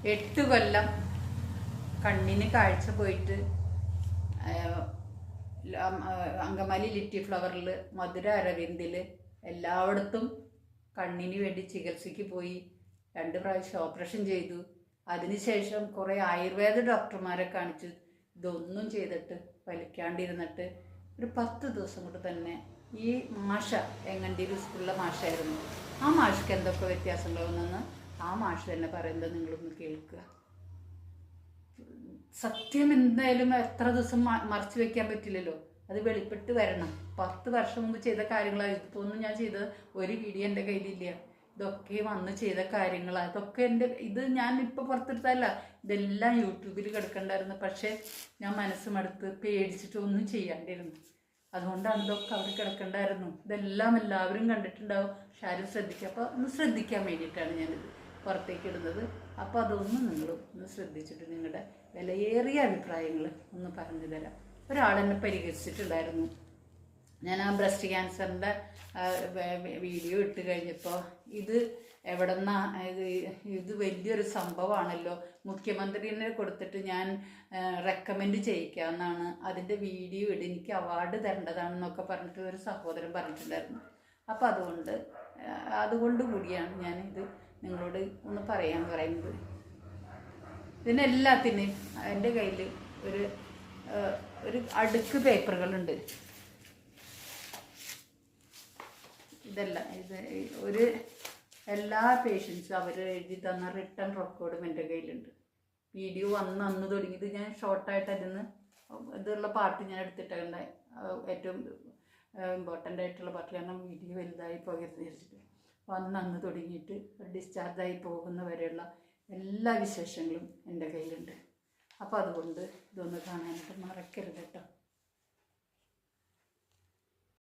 8 കൊല്ലം കണ്ണിന് കാഴ്ച പോയിട്ട് അങ്കമാലി ലിറ്റി ഫ്ലവറിൽ, മധുര അരവിന്ദിൽ എല്ലായിടത്തും കണ്ണിന് വേണ്ടി ചികിത്സയ്ക്ക് പോയി. 2 പ്രാവശ്യം ഓപ്പറേഷൻ ചെയ്തു. അതിനുശേഷം കുറേ ആയുർവേദ ഡോക്ടർമാരെ കാണിച്ചു. ഇതൊന്നും ചെയ്തിട്ട് വലിക്കാണ്ടിരുന്നിട്ട് ഒരു 10 ദിവസം കൊണ്ട് തന്നെ ഈ മാഷ എങ്ങണ്ടിയിൽ സ്കൂളിലെ മാഷായിരുന്നു. ആ മാഷക്ക് എന്തൊക്കെ വ്യത്യാസങ്ങൾ വന്നെന്ന് ആ മാഷ് തന്നെ പറയുന്നത് നിങ്ങളൊന്ന് കേൾക്കുക. സത്യം എന്തായാലും എത്ര ദിവസം മറച്ചു വെക്കാൻ പറ്റില്ലല്ലോ, അത് വെളിപ്പെട്ട് വരണം. 10 വർഷം മുമ്പ് ചെയ്ത കാര്യങ്ങളാണ്. ഇതൊന്നും ഞാൻ ചെയ്തത് ഒരു വീഡിയോ എൻ്റെ കയ്യിലില്ല. ഇതൊക്കെ വന്ന് ചെയ്ത കാര്യങ്ങളാണ്. ഇതൊക്കെ ഇത് ഞാൻ ഇപ്പോൾ പുറത്തെടുത്തല്ല, ഇതെല്ലാം യൂട്യൂബിൽ കിടക്കണ്ടായിരുന്നു. പക്ഷേ ഞാൻ മനസ്സുമടുത്ത് പേടിച്ചിട്ട് ഒന്നും ചെയ്യാണ്ടിരുന്നു. അതുകൊണ്ടാണ് ഇതൊക്കെ അവിടെ കിടക്കണ്ടായിരുന്നു. ഇതെല്ലാം എല്ലാവരും കണ്ടിട്ടുണ്ടാവും, പക്ഷെ ആരും ശ്രദ്ധിക്കുക. അപ്പോൾ ഒന്ന് ശ്രദ്ധിക്കാൻ വേണ്ടിയിട്ടാണ് ഞാനിത് പുറത്തേക്ക് ഇടുന്നത്. അപ്പോൾ അതൊന്നും നിങ്ങളും ഒന്ന് ശ്രദ്ധിച്ചിട്ട് നിങ്ങളുടെ വിലയേറിയ അഭിപ്രായങ്ങൾ ഒന്ന് പറഞ്ഞു തരാം. ഒരാളെന്നെ പരിഹരിച്ചിട്ടുണ്ടായിരുന്നു. ഞാൻ ആ ബ്രസ്റ്റ് ക്യാൻസറിൻ്റെ വീഡിയോ ഇട്ട് കഴിഞ്ഞപ്പോൾ ഇത് എവിടെന്നാ ഇത് വലിയൊരു സംഭവമാണല്ലോ, മുഖ്യമന്ത്രിനെ കൊടുത്തിട്ട് ഞാൻ റെക്കമെൻഡ് ചെയ്യിക്കാമെന്നാണ്, അതിൻ്റെ വീഡിയോ ഇട്ട് എനിക്ക് അവാർഡ് തരേണ്ടതാണെന്നൊക്കെ പറഞ്ഞിട്ട് ഒരു സഹോദരൻ പറഞ്ഞിട്ടുണ്ടായിരുന്നു. അപ്പോൾ അതുകൊണ്ട് കൂടിയാണ് ഞാനിത് നിങ്ങളോട് ഒന്ന് പറയാൻ പറയുന്നത്. ഇതിനെല്ലാത്തിനും എൻ്റെ കയ്യിൽ ഒരു അടുക്ക് പേപ്പറുകളുണ്ട്. ഇത് എല്ലാ പേഷ്യൻസും അവർ എഴുതി തന്ന റിട്ടേൺ റെക്കോർഡും എൻ്റെ കയ്യിലുണ്ട്. വീഡിയോ അന്ന് തുടങ്ങിയത് ഞാൻ ഷോർട്ടായിട്ട് അതിന് ഇതുള്ള പാർട്ട് ഞാൻ എടുത്തിട്ടുണ്ടായി. ഏറ്റവും ഇമ്പോർട്ടൻ്റ് ആയിട്ടുള്ള പാർട്ട്, കാരണം വീഡിയോ വലുതായി പോകരുത് വിചാരിച്ചിട്ട്. അപ്പോൾ അന്ന് തുടങ്ങിയിട്ട് ഡിസ്ചാർജായി പോകുന്ന വരെയുള്ള എല്ലാ വിശേഷങ്ങളും എൻ്റെ കയ്യിലുണ്ട്. അപ്പോൾ അതുകൊണ്ട് ഇതൊന്ന് കാണാനായിട്ട് മറക്കരുത് കേട്ടോ.